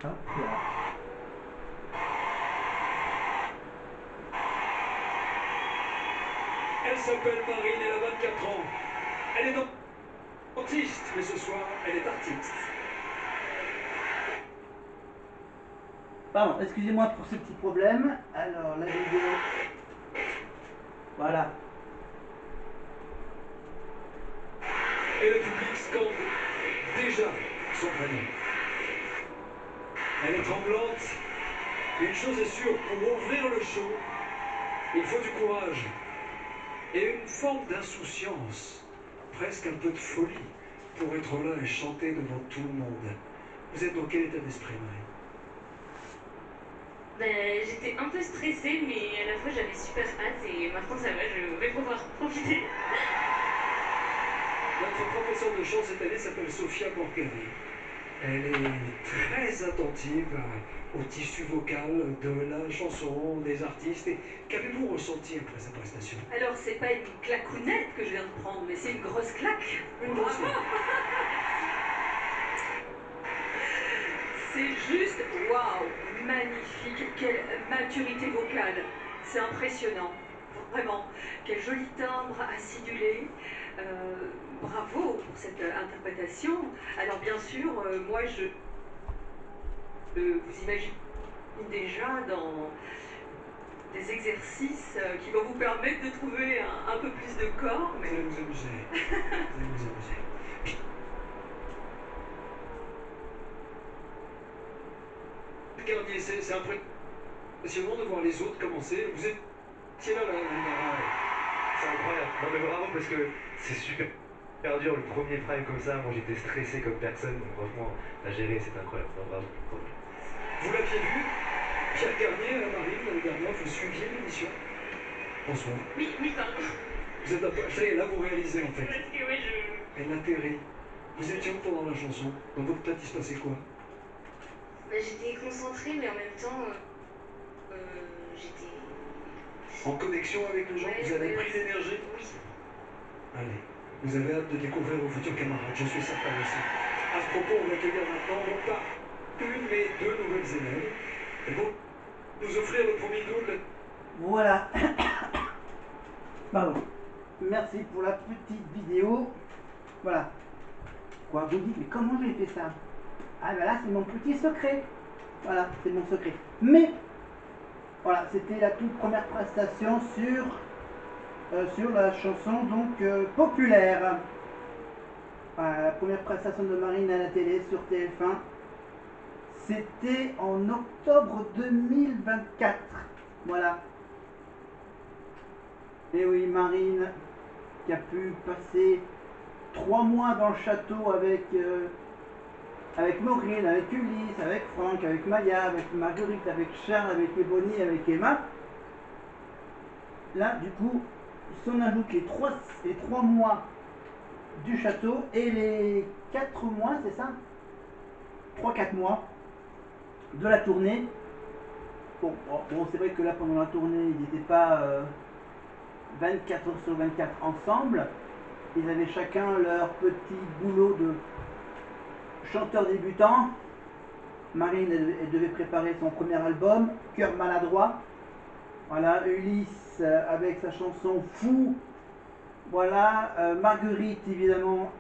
Hop là. Elle s'appelle Marine, elle a 24 ans. Elle est dentiste, mais ce soir, elle est artiste. Pardon, excusez-moi pour ce petit problème. Alors, la vidéo. Voilà. Et le public scande déjà son prénom. Elle est tremblante. Une chose est sûre, pour ouvrir le show, il faut du courage et une forme d'insouciance, presque un peu de folie, pour être là et chanter devant tout le monde. Vous êtes dans quel état d'esprit, Marie? Ben, j'étais un peu stressée, mais à la fois j'avais super hâte et maintenant ça va, je vais pouvoir profiter. Notre professeure de chant cette année s'appelle Sophia Borgheri. Elle est très attentive au tissu vocal de la chanson, des artistes. Et qu'avez-vous ressenti après sa prestation? Alors, c'est pas une claquounette que je viens de prendre, mais c'est une grosse claque. Une grosse Bravo. claque. C'est juste, waouh, magnifique, quelle maturité vocale. C'est impressionnant, vraiment. Quel joli timbre acidulé. Bravo pour cette interprétation. Alors, bien sûr, moi, vous imaginez déjà dans des exercices qui vont vous permettre de trouver un peu plus de corps, Vous mais allez vous amuser. Vous allez vous amuser. Garnier, c'est impressionnant de voir les autres commencer. Vous étiez là, C'est incroyable. Non mais bravo parce que c'est super dur le premier prime comme ça. Moi j'étais stressé comme personne. Donc franchement, t'as géré, c'est incroyable. Non, bravo. Bravo. Vous l'aviez vu, Pierre Garnier à la Marine l'année dernière, vous suiviez l'émission? Bonsoir. Oui, pardon. Vous êtes ça y est, là vous réalisez en fait. Parce que ouais, Elle atterrit. Vous étiez où pendant la chanson? Dans votre tête il se passait quoi? ben, j'étais concentrée, mais en même temps, j'étais... En connexion avec les gens, Ouais, vous avez ouais, pris l'énergie? Oui. Allez, vous avez hâte de découvrir vos futurs camarades, je suis certain aussi. À ce propos, on va accueillir maintenant non pas une mais deux nouvelles élèves. Elles vont nous offrir le premier double. Voilà. Pardon. Merci pour la petite vidéo. Voilà. Quoi, vous dites, mais comment j'ai fait ça? Ah ben là, c'est mon petit secret. Voilà, c'est mon secret. Mais, voilà, c'était la toute première prestation sur la chanson donc populaire. Voilà, la première prestation de Marine à la télé sur TF1. C'était en octobre 2024. Voilà. Et oui, Marine qui a pu passer 3 mois dans le château avec Maureen, avec Ulysse, avec Franck, avec Maya, avec Marguerite, avec Charles, avec Ebony, avec Emma. Là, du coup, si on ajoute les 3 mois du château et les 4 mois, c'est ça? 3-4 mois de la tournée. Bon, c'est vrai que là, pendant la tournée, ils n'étaient pas 24 heures sur 24 ensemble. Ils avaient chacun leur petit boulot de chanteur débutant. Marine, elle devait préparer son premier album, Cœur maladroit. Voilà, Ulysse avec sa chanson Fou. Voilà, Marguerite, évidemment,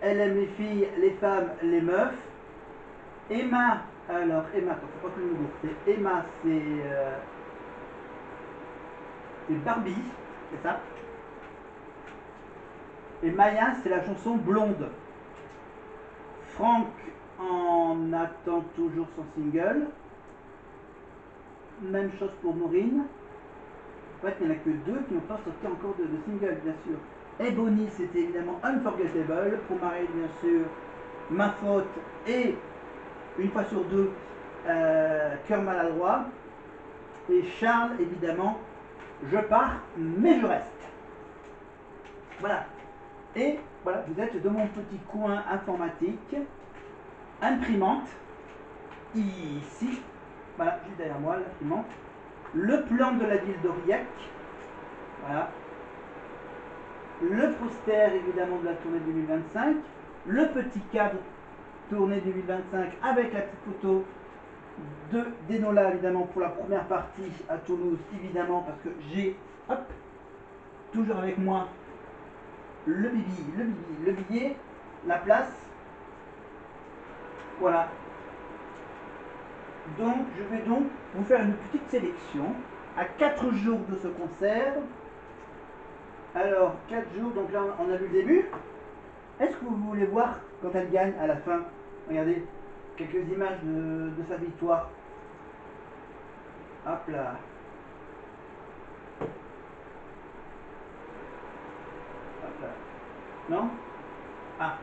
elle aime les filles, les femmes, les meufs. Emma, alors Emma, faut pas que je me gourre, c'est Emma, c'est Barbie, c'est ça. Et Maya, c'est la chanson Blonde. Franck en attend toujours son single. Même chose pour Maureen. En fait, il n'y en a que 2 qui n'ont pas sorti encore de single, bien sûr. Ebony, c'était évidemment Unforgettable. Pour Marie, bien sûr, Ma Faute et Une fois sur deux, Cœur maladroit. Et Charles, évidemment, Je pars, mais je reste. Voilà. Et voilà, vous êtes dans mon petit coin informatique. Imprimante. Ici. Voilà, juste derrière moi, l'imprimante. Le plan de la ville d'Aurillac. Voilà. Le poster, évidemment, de la tournée 2025. Le petit cadre tournée 2025 avec la petite photo d'Enola évidemment pour la première partie à Toulouse, évidemment, parce que j'ai, hop, toujours avec moi le billet, la place. Voilà. Donc, je vais donc vous faire une petite sélection à 4 jours de ce concert. Alors, 4 jours, donc là, on a vu le début. Est-ce que vous voulez voir quand elle gagne à la fin? Regardez, quelques images de sa victoire. Hop là. Hop là. Non? Ah,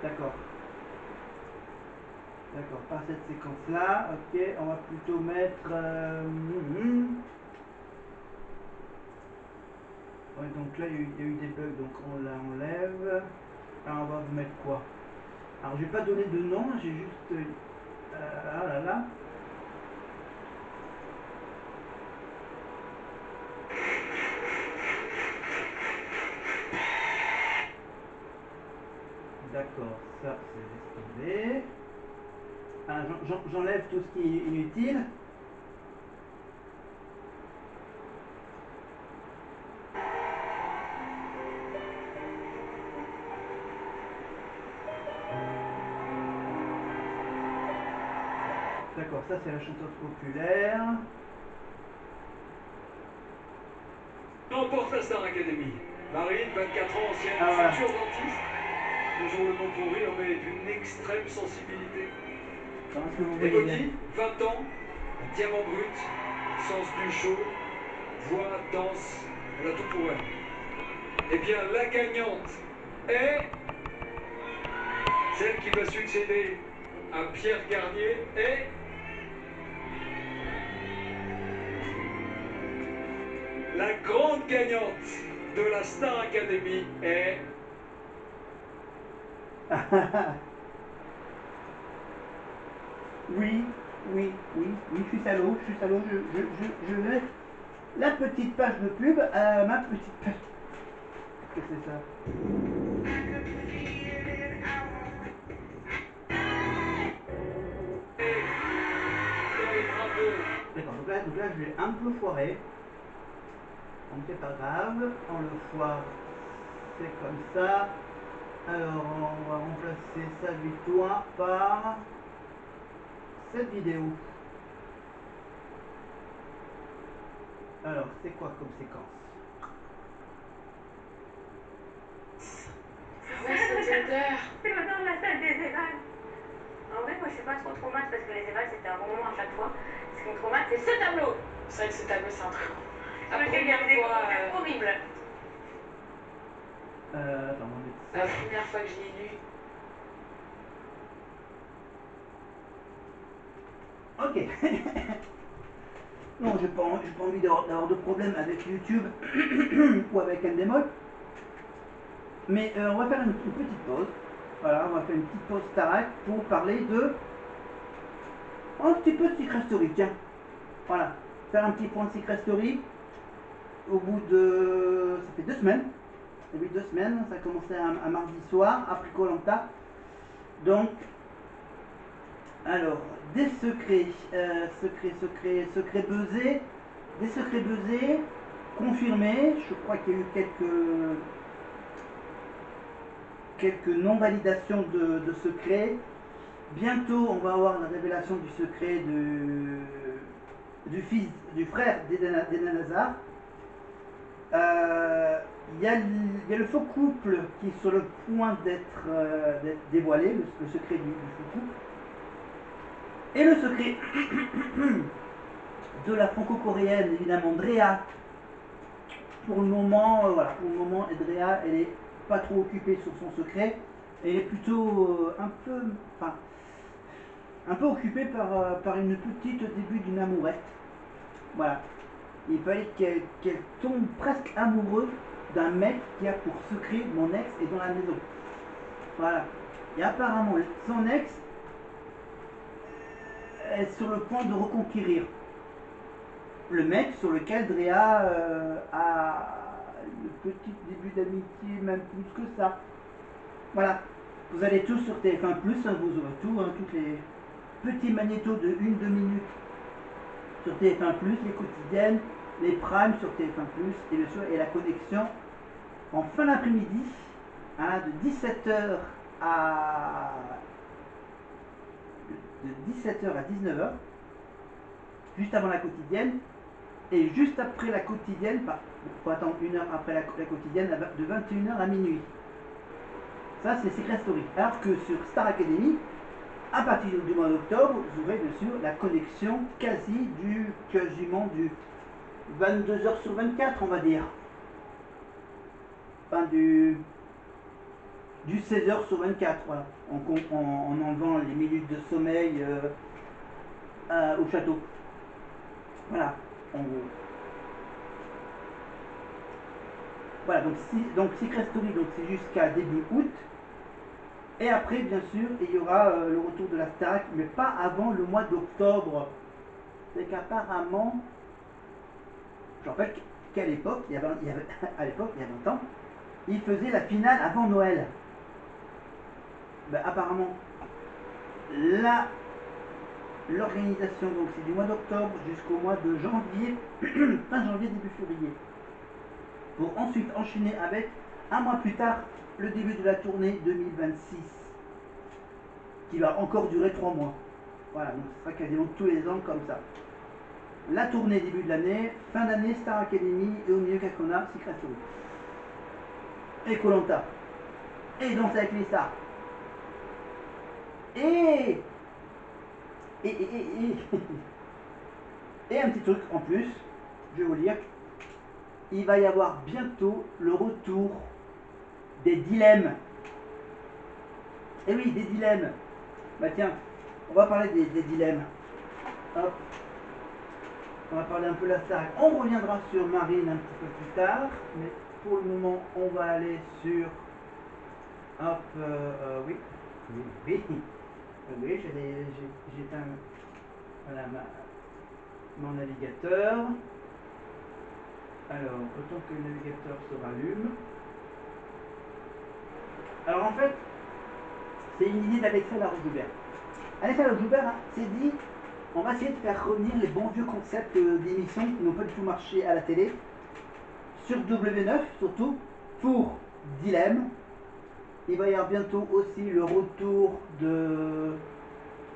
d'accord. D'accord, pas cette séquence-là. Ok, on va plutôt mettre... Ouais, donc là, il y a eu des bugs, donc on la enlève. Alors, on va vous mettre quoi? Alors, je vais pas donner de nom, j'ai juste... ah là là. D'accord, ça, c'est laisse tomber. Ah, j'enlève tout ce qui est inutile. D'accord, ça c'est la chanteuse populaire. Remporte la Star Academy. Marine, 24 ans, ancienne, Ah, voilà. future dentiste. Toujours le nom pour rire, mais d'une extrême sensibilité. Comment est-ce que vous Et voyez bien? Bobby, 20 ans, un diamant brut, sens du show, voix, danse, on a tout pour elle. Eh bien, la gagnante est celle qui va succéder à Pierre Garnier et la grande gagnante de la Star Academy est... Oui, je suis salaud, je vais mettre la petite page de pub, ma petite page. Qu'est-ce que c'est ça? D'accord, donc là je l'ai un peu foiré. Donc c'est pas grave, on le foire, c'est comme ça. Alors on va remplacer sa victoire par cette vidéo. Alors c'est quoi comme séquence? Ouais, c'est Tinder. C'est maintenant la salle des évals. En vrai, moi je suis pas trop mate parce que les évals c'était un bon moment à chaque fois. Ce qui me trop mate, c'est ce tableau C'est vrai que ce tableau, c'est un truc. sur lequel il y avait des commentaires horribles. Attends, on va mettre La ça. première fois que je l'ai lu. Ok. Non, j'ai pas envie d'avoir de problème avec YouTube ou avec Endemol. Mais on va faire une petite pause. Voilà, on va faire une petite pause Starac pour parler de un petit peu de Secret Story. Tiens, voilà, faire un petit point de Secret Story. Au bout de, ça fait 2 semaines. Ça fait 2 semaines. Ça a commencé un mardi soir après Koh Lanta. Donc, alors, des secrets, secrets buzzés, des secrets buzzés confirmés. Je crois qu'il y a eu quelques non-validations de secrets. Bientôt, on va avoir la révélation du secret du frère d'Eden Hazard. Il y a le faux couple qui est sur le point d'être dévoilé, le secret du faux couple. Et le secret de la franco-coréenne, évidemment, Drea. Pour le moment, voilà, pour le moment, Drea, elle est pas trop occupée sur son secret. Elle est plutôt un peu occupée par une petite début d'une amourette. Voilà. Il fallait qu'elle tombe presque amoureuse d'un mec qui a pour secret mon ex est dans la maison. Voilà. Et apparemment, son ex est sur le point de reconquérir le mec sur lequel Drea a le petit début d'amitié, même plus que ça. Voilà. Vous allez tous sur TF1+, hein, vous aurez tout, hein, petits magnétos de 1-2 minutes sur TF1+, les quotidiennes, les primes sur TF1+, et bien sûr, et la connexion en fin d'après-midi, hein, de 17h à 19h, juste avant la quotidienne, et juste après la quotidienne, il faut attendre 1 heure après la quotidienne, de 21h à minuit. Ça, c'est Secret Story. Alors que sur Star Academy, à partir du mois d'octobre, vous aurez bien sûr la connexion quasiment du 22h sur 24, on va dire. Enfin, du 16h sur 24, voilà. En enlevant les minutes de sommeil au château. Voilà, en gros. Voilà, donc Secret Story, donc c'est jusqu'à début août. Et après, bien sûr, il y aura le retour de la Starac, mais pas avant le mois d'octobre. C'est qu'apparemment, je rappelle qu'à l'époque, il y avait à l'époque, il y a 20 ans, ils faisaient la finale avant Noël. Ben, apparemment, l'organisation, donc c'est du mois d'octobre jusqu'au mois de janvier, fin janvier, début février. Pour ensuite enchaîner avec, un mois plus tard, le début de la tournée 2026, qui va encore durer 3 mois. Voilà, donc ce sera quasiment tous les ans comme ça. La tournée début de l'année, fin d'année Star Academy, et au milieu qu'est-ce qu'on a? Secret Story. Et Koh-Lanta. Et Danse avec les stars. Et un petit truc en plus, je vais vous dire, il va y avoir bientôt le retour des dilemmes. Et oui, des dilemmes. Bah tiens, on va parler des dilemmes. Hop. On va parler un peu de la Starac. On reviendra sur Marine un petit peu plus tard, mais pour le moment, on va aller sur... Hop, oui. Oui, j'éteins voilà, mon navigateur. Alors, autant que le navigateur se rallume. Alors en fait, c'est une idée d'Alexa Laroche-Joubert. Alexa Laroche-Joubert s'est dit, on va essayer de faire revenir les bons vieux concepts d'émissions qui n'ont pas du tout marché à la télé, sur W9 surtout, pour Dilemme. Il va y avoir bientôt aussi le retour de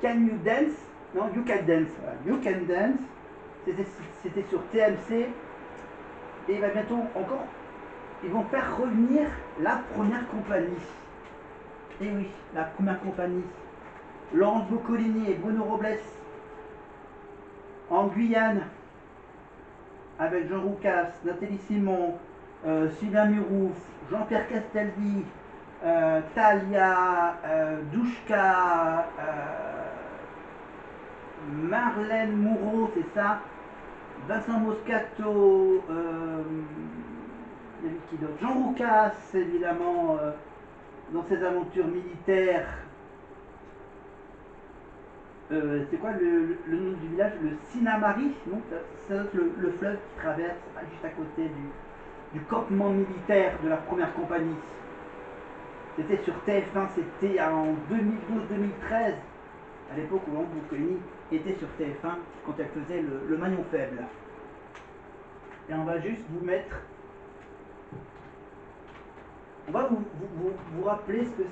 Can You Dance? Non, You Can Dance. Voilà. You Can Dance. C'était sur TMC. Et il va bientôt encore... Ils vont faire revenir la première compagnie. Et oui, la première compagnie. Laurence Boccolini et Bruno Robles en Guyane, avec Jean Roucas, Nathalie Simon, Sylvain Murouf, Jean-Pierre Castaldi, Talia, Douchka, Marlène Moureau, c'est ça, Vincent Moscato, Jean Roucas, évidemment, dans ses aventures militaires. C'est quoi le nom du village? Le Sinamari, non? C'est le fleuve qui traverse juste à côté du campement militaire de la première compagnie. C'était sur TF1, c'était en 2012-2013, à l'époque où Laurence Boccolini était sur TF1 quand elle faisait le maillon faible. Et on va juste vous mettre... On va vous rappeler ce que c'est.